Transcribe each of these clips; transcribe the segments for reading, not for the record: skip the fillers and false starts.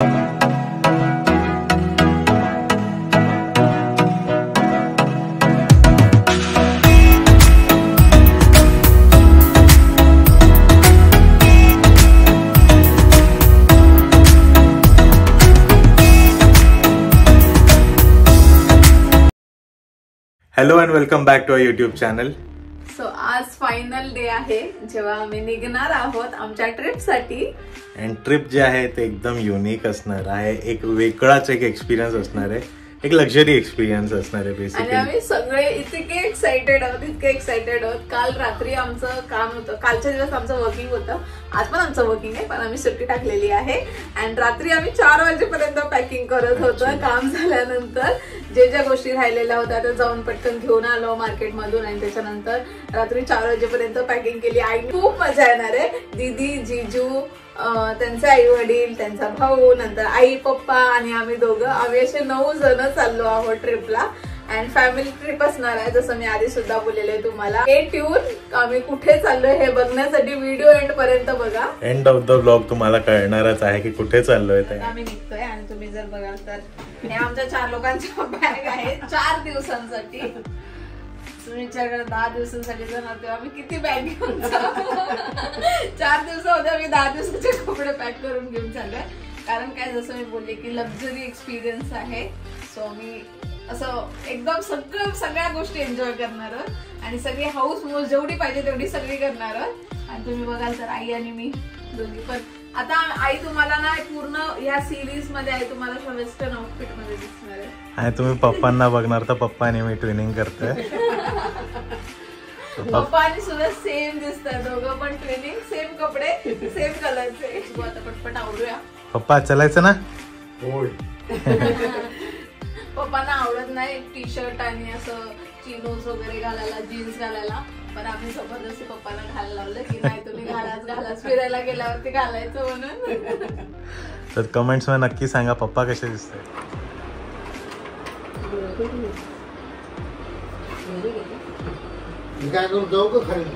Hello and welcome back to our YouTube channel. So आज final day आहे जेव्हा आम्ही निघणार आहोत आमच्या ट्रिपसाठी. अँड ट्रिप जे आहे ते एकदम युनिक असणार आहे, एक वेगळाच एक एक्सपिरियन्स असणार आहे, एक लक्झरी एक्सपिरियन्स असणार आहे बेसिकली. आणि आम्ही सगळे इतके एक्साइटेड आहोत. काल रात्री आमचं काम होतं, कालच्या दिवस आमचं वर्किंग होतं, आज पण आमचं वर्किंग आहे पण आम्ही सुट्टी टाकलेली आहे. अँड रात्री आम्ही 4 वाजेपर्यंत पॅकिंग करत होतो. काम झाल्यानंतर ज्या गोष्टी राहिलेल्या होत्या त्या जाऊन पटकन घेऊन आलो मार्केटमधून आणि त्याच्यानंतर रात्री 4 वाजेपर्यंत पॅकिंग केली. आई खूप मजा येणार आहे. दीदी, जीजू, त्यांचे आई वडील, त्यांचा भाऊ, नंतर आई पप्पा आणि आम्ही दोघं, आम्ही असे 9 जण चाललो आहोत ट्रिपला. अँड फॅमिली ट्रिप असणार आहे, जसं मी आधी सुद्धा बोललेले आहे तुम्हाला. हे ट्यून आम्ही कुठे चाललोय हे बघण्यासाठी व्हिडिओ एंड पर्यंत बघा. एंड ऑफ द ब्लॉग तुम्हाला कळणारच आहे की कुठे चाललोय ते. आम्ही निघतोय आणि तुम्ही जर बघाल तर हे आमच्या 4 लोकांच्या बॅग आहे 4 दिवसांसाठी. तुम्ही विचार करा 10 दिवसांसाठी जाणार तेव्हा आम्ही किती बॅग घेऊन जाऊ. 4 दिवसामध्ये आम्ही 10 दिवसाचे कपडे पॅक करून घेऊन चाललोय. कारण काय, जसं मी बोलले की लक्झरी एक्सपिरियन्स आहे. सो आम्ही असं एकदम सगळ्या गोष्टी एन्जॉय करणार आहोत आणि सगळी हाऊस मौज जेवढी पाहिजे तेवढी सगळी करणार आहोत. आणि तुम्ही बघाल तर आई आणि मी दोघी पण. आता आई तुम्हाला ना पूर्ण या सिरीज मध्ये आई तुम्हाला वेस्टर्न आउटफिट मध्ये दिसणार आहे. आणि तुम्ही पप्पांना बघणार तर पप्पा आणि मी ट्विनिंग करतोय. पप्पा आणि सुद्धा सेम दिसतात, दोघं पण ट्विनिंग, सेम कपडे, सेम कलरचे. आता पटपट आवडूया. पप्पा चलायचं ना? होय. पप्पांना आवडत नाही टी शर्ट आणि असं चिनोज वगैरे घालायला, जीन्स घालायला, पण आम्ही जबरदस्ती पप्पांना घालायला लावलं की नाही तुम्ही घालाच फिरायला गेल्यावरती घालायचं म्हणून. तर कमेंट्स मध्ये नक्की सांगा पप्पा कसे दिसतात. काय करू, जाऊ का खरेदी?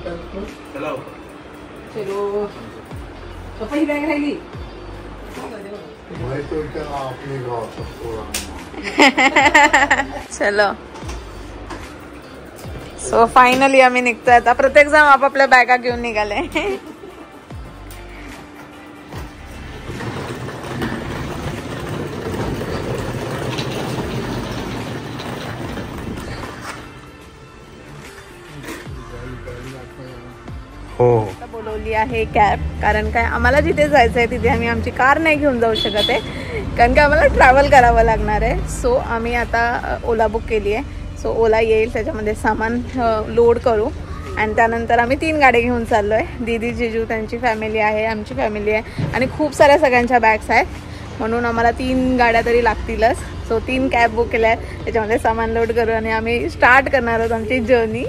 चलो पप्पा ही बॅग राहिली. चलो सो फायनली आम्ही निघतोय आता. प्रत्येक जण आपापल्या बॅगा घेऊन निघाले. हो, बोलवली आहे कॅब. कारण काय, आम्हाला जिथे जायचं आहे तिथे आम्ही आमची कार नाही घेऊन जाऊ शकत आहे, कारण का आम्हाला ट्रॅव्हल करावं लागणार आहे. सो आम्ही आता ओला बुक केली आहे. सो ओला येईल, त्याच्यामध्ये सामान लोड करू आणि त्यानंतर आम्ही 3 गाड्या घेऊन चाललो आहे. दीदी, जीजू, त्यांची फॅमिली आहे, आमची फॅमिली आहे आणि खूप साऱ्या सगळ्यांच्या बॅग्स आहेत, म्हणून आम्हाला 3 गाड्या तरी लागतीलच. सो 3 कॅब बुक केल्या आहेत, त्याच्यामध्ये सामान लोड करू आणि आम्ही स्टार्ट करणार आहोत आमची journey.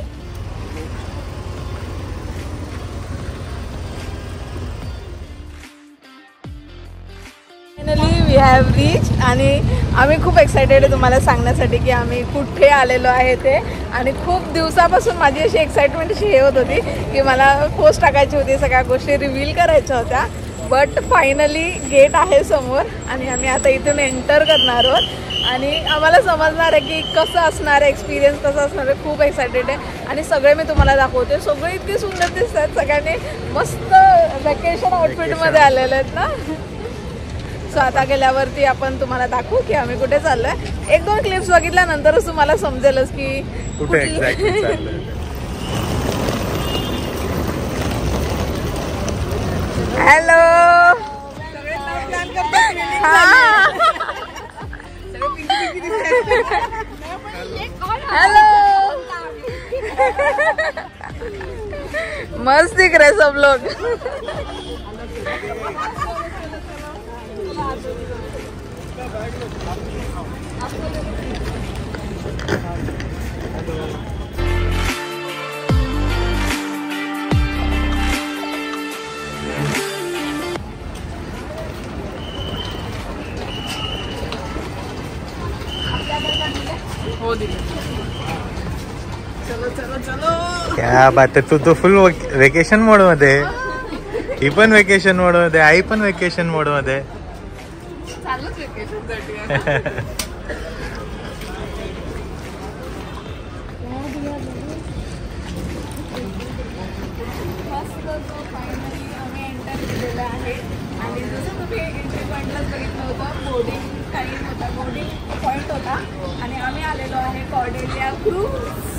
Finally we have reach आणि आम्ही खूप एक्सायटेड आहे तुम्हाला सांगण्यासाठी की आम्ही कुठे आलेलो आहे ते. आणि खूप दिवसापासून माझी अशी एक्साइटमेंट अशी हे होत होती की मला पोस्ट टाकायची होती, सगळ्या गोष्टी रिव्हील करायच्या होत्या. बट फायनली गेट आहे समोर आणि आम्ही आता इथून एंटर करणार आहोत आणि आम्हाला समजणार आहे की कसं असणार आहे, एक्सपिरियन्स कसं असणार आहे. खूप एक्सायटेड आहे आणि सगळे मी तुम्हाला दाखवते. सगळे इतके सुंदर दिसतात, सगळ्यांनी मस्त व्हॅकेशन आउटफिटमध्ये आलेले आहेत ना. सो आता गेल्यावरती आपण तुम्हाला दाखवू की आम्ही कुठे चाललोय. 1-2 क्लिप्स बघितल्यानंतरच तुम्हाला समजेलच की कुठे एक्झॅक्टली चाललोय. हॅलो, हॅलो, मस्त दिख रहे सब लोग. चलो चलो चलो. क्या बात आहे, तू तो फुल वेकेशन मोड मध्ये, ही पण वेकेशन मोड मध्ये, आई पण वेकेशन मोड मध्ये. चालूच वेकेशनसाठी आहे ना. मस्त जो फायनली आम्ही एंटर केलेला आहे आणि जसं तुम्ही एंट्री पॉईंटलाच बघितलं होतं बोर्डिंग टाईम होता, बोर्डिंग पॉईंट होता आणि आम्ही आलेलो आहे कॉर्डेलिया क्रूज.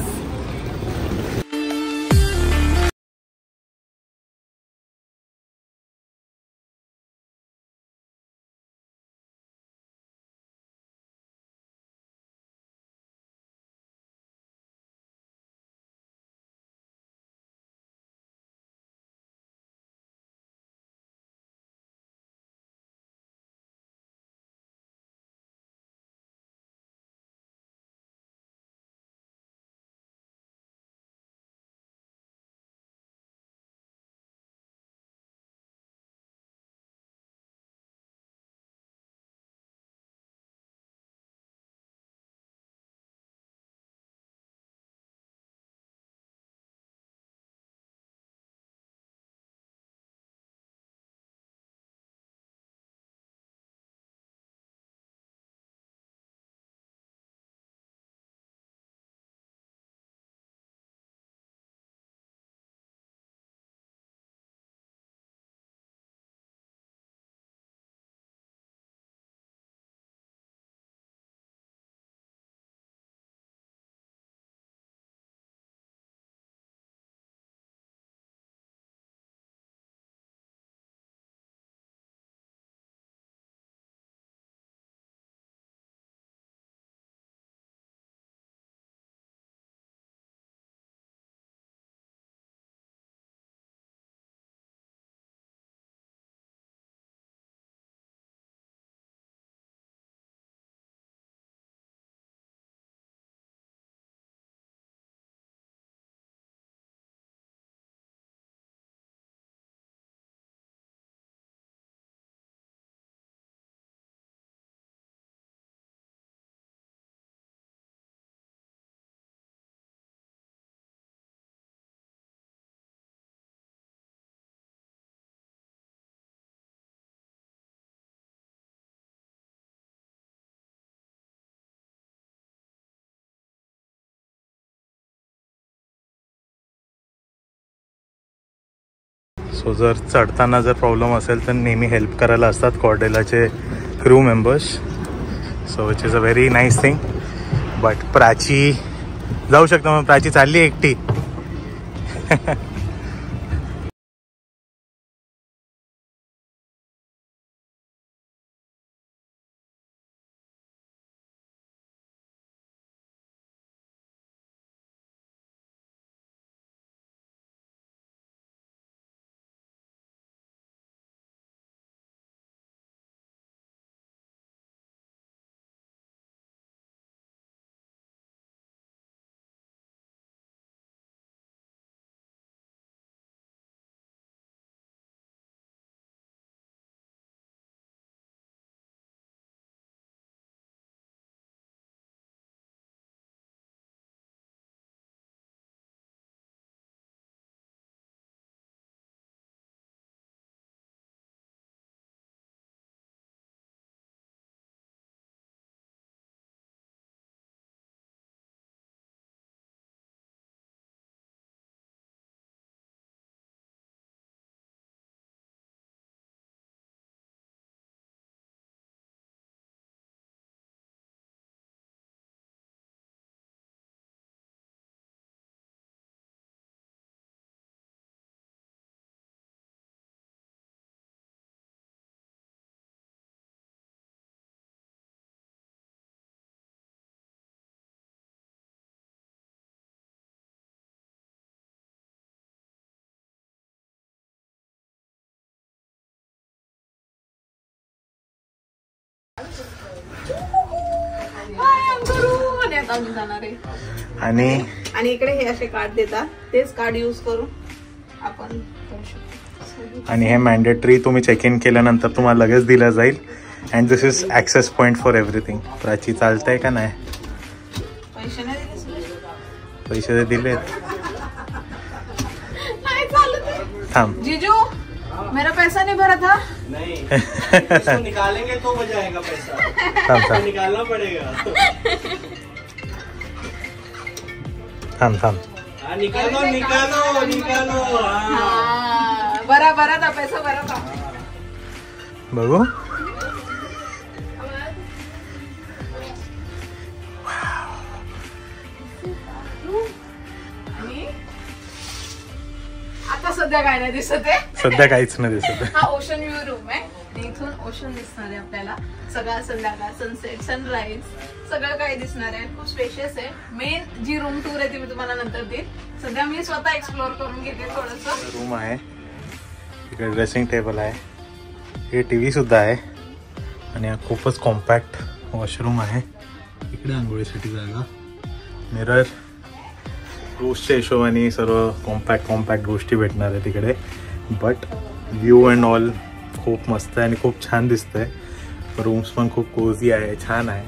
सो जर चढताना जर प्रॉब्लेम असेल तर नेहमी हेल्प करायला असतात कॉर्डेलाचे crew members. So which is a very nice thing. But Prachi जाऊ शकतो, मग प्राची चालली एकटी. आणि इकडे हे असे कार्ड देतात, तेच कार्ड यूज करून आपण करू शकतो. आणि हे मॅन्डेटरी तुम्ही चेक इन केल्यानंतर तुम्हाला लगेच दिलं जाईल. And this is access point for everything. Prachi चालतंय का नाही? पैसे नाही दिले, पैसे दिलेत. नाही चालत. थांब जिजू मेरा पैसा नहीं भरा था। नहीं, इसको निकालेंगे तो हो जाएगा पैसा। थांब निकालना पड़ेगा। थांब थांब निकालो निकालो निकालो। भरा भरा था, पैसा भरा था। बघू आता सध्या काय नाही दिसत आहे, सध्या काहीच नाही दिसत. हा ओशन व्ह्यू रूम आहे. इथून ओशन दिसणार आहे आपल्याला. सगळा संध्याकाळ, सनसेट, सनराईज सगळं काही दिसणार आहे. खूप स्पेशियस आहे. मेन जी रूम टूर आहे ती मी तुम्हाला नंतर देईल. सध्या मी स्वतः एक्सप्लोर करून घेते थोडस. रूम आहे, इकडे ड्रेसिंग टेबल आहे, हे टीव्ही सुद्धा आहे आणि हा खूपच कॉम्पॅक्ट वॉशरूम आहे. इकडे आंघोळीसाठी जागा, मिरर, क्रूजच्या हिशोबाने सर्व कॉम्पॅक्ट गोष्टी भेटणार आहे तिकडे. बट व्ह्यू अँड ऑल खूप मस्त आहे आणि खूप छान दिसतंय. रूम्स पण खूप कोझी आहे, छान आहे.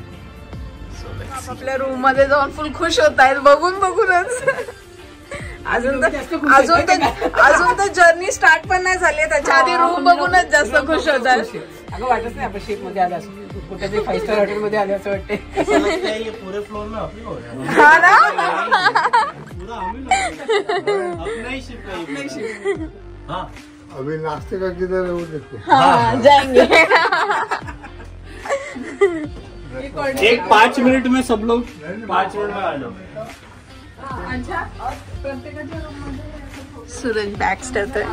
आपल्या रूम मध्ये जाऊन फुल खुश होत आहेत बघूनच. अजून तर जर्नी स्टार्ट पण नाही झाली, त्याच्या आधी रूम बघूनच जास्त खुश होतात. अगं वाटत नाही आपण शिप मध्ये आलो असं, कुठेतरी 5 स्टार हॉटेल मध्ये आलो असं वाटते. पूरे फ्लोर में अपनी हो रहा है. हा ना, पूरा हम ही अपना ही शिप. हाँ अभी नाश्ते का किधर है वो देखो. हाँ जाएंगे. एक 5 मिनट में सब लोग 5 मिनट में आ जाओ. सूरज बॅग्स ठेवतोय.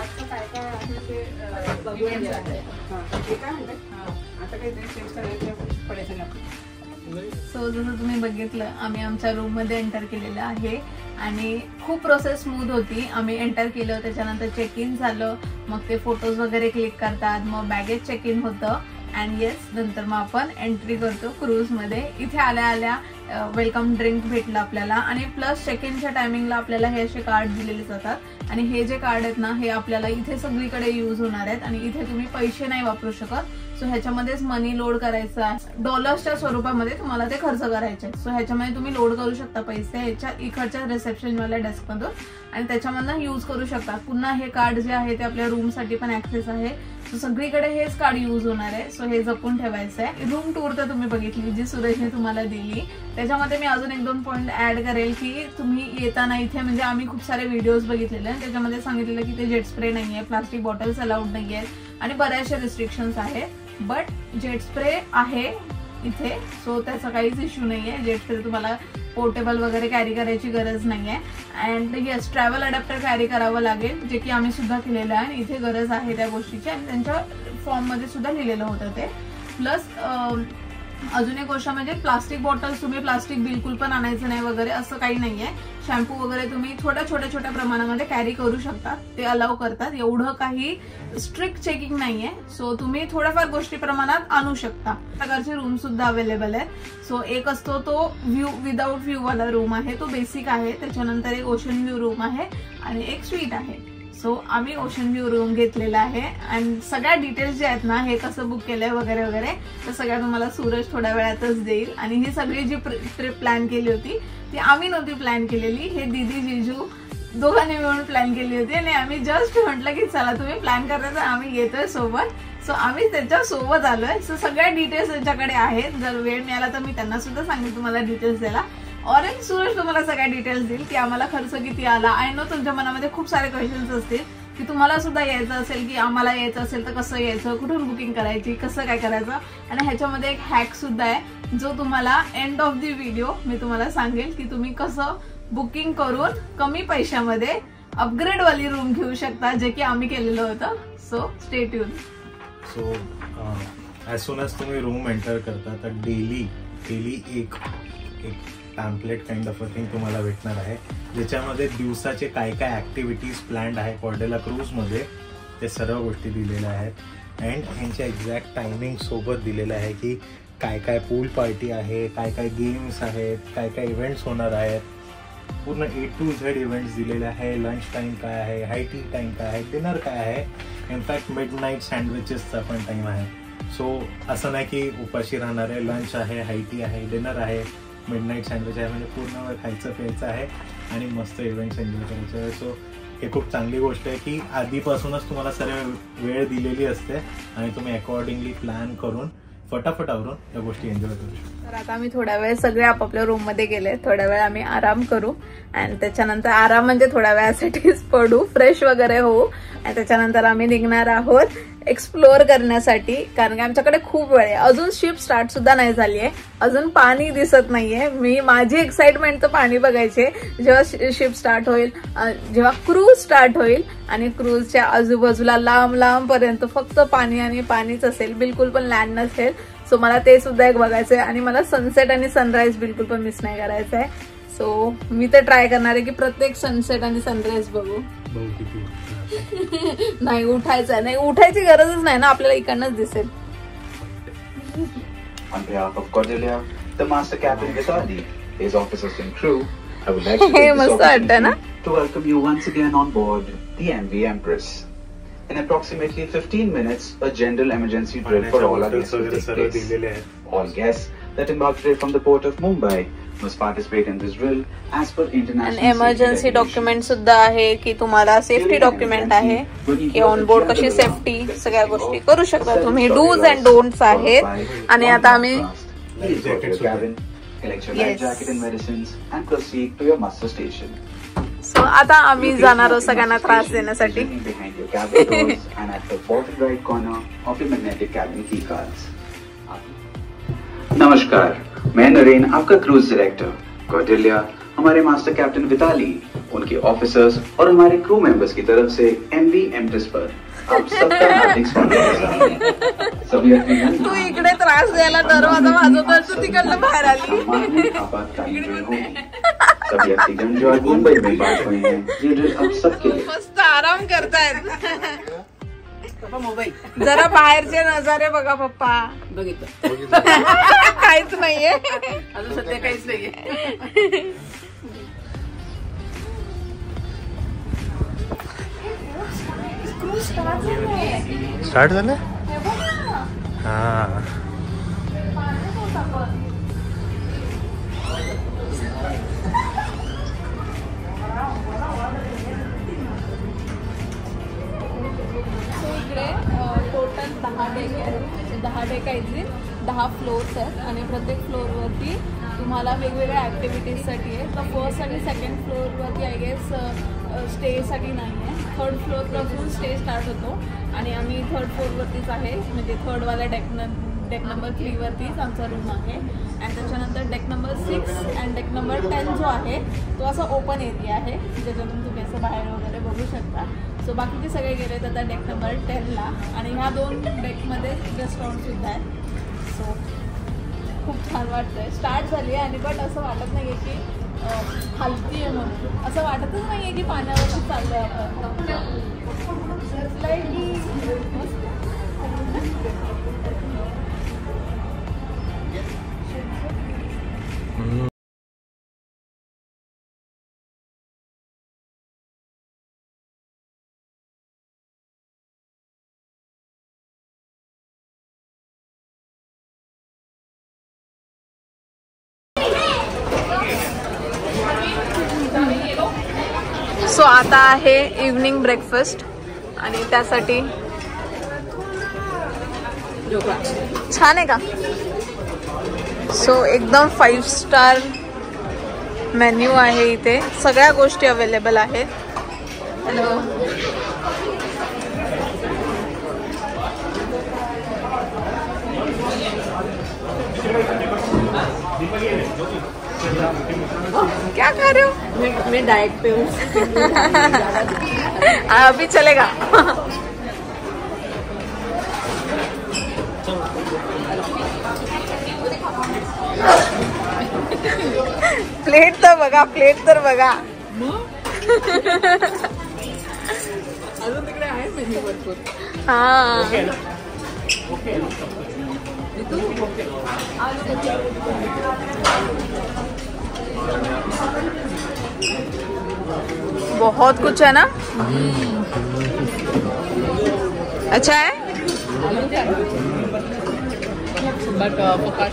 सो जसं तुम्ही बघितलं, आम्ही आमच्या रूम मध्ये एंटर केलेलं आहे आणि खूप प्रोसेस स्मूथ होती. आम्ही एंटर केलं, त्याच्यानंतर चेक इन झालं, मग ते फोटोज वगैरे क्लिक करतात, मग बॅगेज चेक इन होतं अँड येस नंतर मग आपण एंट्री करतो क्रूज मध्ये. इथे आल्या आल्या वेलकम ड्रिंक भेटलं आपल्याला आणि प्लस चेक इनच्या टायमिंगला आपल्याला हे असे कार्ड दिलेले जातात आणि हे जे कार्ड आहेत ना हे आपल्याला इथे सगळीकडे यूज होणार आहेत आणि इथे तुम्ही पैसे नाही वापरू शकत. सो ह्याच्यामध्येच मनी लोड करायचं आहे. डॉलर्सच्या स्वरूपामध्ये तुम्हाला ते खर्च करायचे. सो ह्याच्यामध्ये तुम्ही लोड करू शकता पैसे ह्याच्या इकडच्या रिसेप्शनवाल्या डेस्कमधून आणि त्याच्यामधनं यूज करू शकता. पुन्हा हे कार्ड जे आहे ते आपल्या रूमसाठी पण ऍक्सेस आहे. सो सगळीकडे हेच कार्ड यूज होणार आहे. सो हे जपून ठेवायचं आहे. रूम टूर तर तुम्ही बघितली जी सुरेशने तुम्हाला दिली. त्याच्यामध्ये मी अजून 1-2 पॉईंट ऍड करेल की तुम्ही येताना इथे म्हणजे आम्ही खूप सारे व्हिडिओज बघितलेले आणि त्याच्यामध्ये सांगितलेलं की ते जेट स्प्रे नाहीये, प्लास्टिक बॉटल्स अलाउड नाहीये आणि बऱ्याचशा रिस्ट्रिक्शन्स आहेत. बट जेट स्प्रे आहे इथे. सो त्याचा काहीच इश्यू नाहीये. जेट स्प्रे तुम्हाला पोर्टेबल वगैरे कॅरी करायची गरज नाहीये. And yes travel adapter carry करावं लागेल, जे की आम्ही सुद्धा केलेलं आहे आणि इथे गरज आहे त्या गोष्टीची आणि त्यांच्या फॉर्म मध्ये सुद्धा लिहिलेलं होतं ते. प्लस अजून एक गोष्ट म्हणजे प्लास्टिक बॉटल्स तुम्ही प्लास्टिक बिलकुल पण आणायचं नाही वगैरे असं काही नाहीये. शॅम्पू वगैरे तुम्ही छोट्या प्रमाणामध्ये कॅरी करू शकता, ते अलाउ करतात. एवढं काही स्ट्रिक्ट चेकिंग नाहीये. सो तुम्ही थोड्याफार गोष्टी प्रमाणात आणू शकता. प्रकारचे रूम सुद्धा अवेलेबल आहे. सो एक असतो तो व्ह्यू विदाउट व्ह्यू वाला रूम आहे, तो बेसिक आहे. त्याच्यानंतर एक ओशन व्ह्यू रूम आहे आणि एक स्वीट आहे. सो आम्ही ओशन व्ह्यू रूम घेतलेला आहे आणि सगळ्या डिटेल्स जे आहेत ना हे कसं बुक केलंय वगैरे वगैरे तर सगळ्या तुम्हाला सूरज थोड्या वेळातच देईल. आणि ही सगळी जी ट्रिप प्लॅन केली होती ती आम्ही नव्हती प्लॅन केलेली, हे दीदी जिजू दोघांनी मिळून प्लॅन केली होती आणि आम्ही जस्ट म्हटलं की चला तुम्ही प्लॅन करता तर आम्ही येतोय सोबत. सो आम्ही त्याच्या सोबत आलोय. सो सगळ्या डिटेल्स त्यांच्याकडे आहेत. जर वेळ मिळाला तर मी त्यांना सुद्धा सांगेन तुम्हाला डिटेल्स द्यायला. ऑरेंज सूरज तुम्हाला सगळ्या डिटेल्स देईल की आम्हाला खर्च किती आला. आय नो तुमच्या मनामध्ये खूप सारे क्वेश्चन्स असतील की तुम्हाला सुद्धा यायचं असेल की आम्हाला यायचं असेल तर कसं यायचं, कुठून बुकिंग करायची, कसं काय करायचं. आणि ह्याच्यामध्ये एक हॅक सुद्धा आहे जो तुम्हाला एंड ऑफ द व्हिडिओ मी तुम्हाला सांगेल की तुम्ही कसं बुकिंग करून कमी पैशामध्ये अपग्रेड वाली रूम घेऊ शकता, जे की आम्ही केलेलं होतं. So stay tune. So as soon as तुम्ही रूम एंटर करता तर डेली एक pamphlet kind of a thing तुम्हाला भेटणार आहे, ज्याच्यामध्ये दिवसाचे काय काय ऍक्टिव्हिटीज प्लॅन्ड आहे कॉर्डेला क्रूजमध्ये ते सर्व गोष्टी दिलेल्या आहेत. अँड ह्यांच्या एक्झॅक्ट टायमिंग सोबत दिलेलं आहे की काय काय पूल पार्टी आहे, काय काय गेम्स आहेत, काय काय इव्हेंट्स होणार आहेत. पूर्ण A to Z इव्हेंट्स दिलेले आहे. लंच टाइम काय आहे, हाय टी टाइम काय आहे, डिनर काय आहे. इनफॅक्ट मिडनाईट सँडविचेसचा पण टाइम आहे. सो असं नाही की उपाशी राहणार आहे. लंच आहे, हाय टी आहे, डिनर आहे, मिडनाईट सँडविच आहे. म्हणजे पूर्ण वेळ खायचं प्यायचं आहे आणि मस्त इव्हेंट्स एन्जॉय करायचं आहे. सो हे खूप चांगली गोष्ट आहे की आधीपासूनच तुम्हाला सर्व वेळ दिलेली असते आणि तुम्ही अकॉर्डिंगली प्लॅन करून फटाफट आवरून त्या गोष्टी एन्जॉय करू शकतो. तर आता आम्ही थोड्या वेळ सगळे आपापल्या रूम मध्ये गेले, थोड्या वेळ आम्ही आराम करू आणि त्याच्यानंतर आराम म्हणजे थोड्या वेळासाठीच पडू, फ्रेश वगैरे होऊ आणि त्याच्यानंतर आम्ही निघणार आहोत एक्सप्लोअर करण्यासाठी. कारण की आमच्याकडे खूप वेळ आहे, अजून शिप स्टार्ट सुद्धा नाही झाली आहे, अजून पाणी दिसत नाहीये. माझी एक्साइटमेंट तर पाणी बघायचे जेव्हा शिप स्टार्ट होईल, जेव्हा क्रूज स्टार्ट होईल आणि क्रूजच्या आजूबाजूला लांब लांब पर्यंत फक्त पाणी आणि पाणीच असेल, बिलकुल पण लँड नसेल. सो मला ते सुद्धा एक बघायचंय आणि मला सनसेट आणि सनराईज बिलकुल पण मिस नाही करायचं आहे. सो मी तर ट्राय करणार आहे की प्रत्येक सनसेट आणि सनराईज बघू. नाही उठायचं नाही, उठायची गरजच नाही ना, आपल्याला इकडनंच दिसेल. On behalf of Cordelia, the Master Captain Vitali, his officers and crew, I would like to हे take this मस्त वाटतं ना. opportunity to welcome you once again on board the MV Empress. In approximately 15 minutes, a general emergency drill for all our guests will take place. All guests that embark today from the port of Mumbai must participate in this drill as per international emergency document सुद्धा आहे की तुम्हाला safety document आहे की on board कशी safety, सगळ्या गोष्टी करू शकता तुम्ही. डूज अँड डोंट्स आहेत. आणि आता आम्ही सो आता आम्ही जाणार आहोत सगळ्यांना त्रास देण्यासाठी. नमस्कार, मैं नरेन, आपका क्रूज डायरेक्टर. कॉर्डेलिया हमारे मास्टर कैप्टन विताली, उनके ऑफिसर्स और हमारे क्रू मेंबर्स की तरफ से एमवी एम्प्रेस पर आप सबका हार्दिक स्वागत. सभी यात्री तू इकडे त्रास द्यायला दरवाजा वाजवतो, तू तिकडनं बाहेर आली. आपातकालीन ड्रिल होगी. सभी यात्रीगण जो आज मुंबई में बात हुए हैं, ये ड्रिल अब सबके लिए. मस्त आराम करतायत. मोबाईल जरा बाहेरचे नजारे बघा पप्पा. बघितलं काहीच नाहीये अजून सध्या, काहीच नाहीये. स्टार्ट झालं. हा टोटल 10 डेक आहेत. 10 डेक आहेत, 10 फ्लोर्स आहेत आणि प्रत्येक फ्लोअरवरती तुम्हाला वेगवेगळ्या ॲक्टिव्हिटीजसाठी आहे. तर फर्स्ट आणि सेकंड फ्लोअरवरती आय गेस स्टेसाठी नाही आहे. थर्ड फ्लोअरपासून स्टे स्टार्ट होतो आणि आम्ही थर्ड फ्लोअरवरतीच आहे, म्हणजे थर्डवाल्या डेक नंबर 3 वरतीच आमचा रूम आहे. आणि त्याच्यानंतर डेक नंबर 6 आणि डेक नंबर 10 जो आहे तो असा ओपन एरिया आहे, ज्याच्यातून तुम्ही असं बाहेर वगैरे बघू शकता. सो बाकीचे सगळे गेले आता डेक नंबर 10ला आणि ह्या 2 डेकमध्ये रेस्टॉरंटसुद्धा आहेत. सो खूप छान वाटतंय. स्टार्ट झाली आहे आणि बट असं वाटत नाही आहे की हलती आहे म्हणून, असं वाटतच नाही आहे की पाण्यावरती चाललं आहे आपण. सो आता आहे इव्हनिंग ब्रेकफास्ट आणि त्यासाठी छान आहे का. सो एकदम 5 स्टार मेन्यू आहे इथे, सगळ्या गोष्टी अवेलेबल आहेत. हॅलो, क्या खा रहे हो? मैं डाइट पे हूँ. अभी चलेगा. प्लेट तर बघा, प्लेट तर बघा. अजून तिकडे आहे मेन्यू भरपूर. हा बहुत कुछ है ना. अच्छा है. बट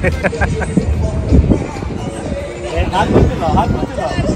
हाथ मत चलाओ, हाथ मत चलाओ।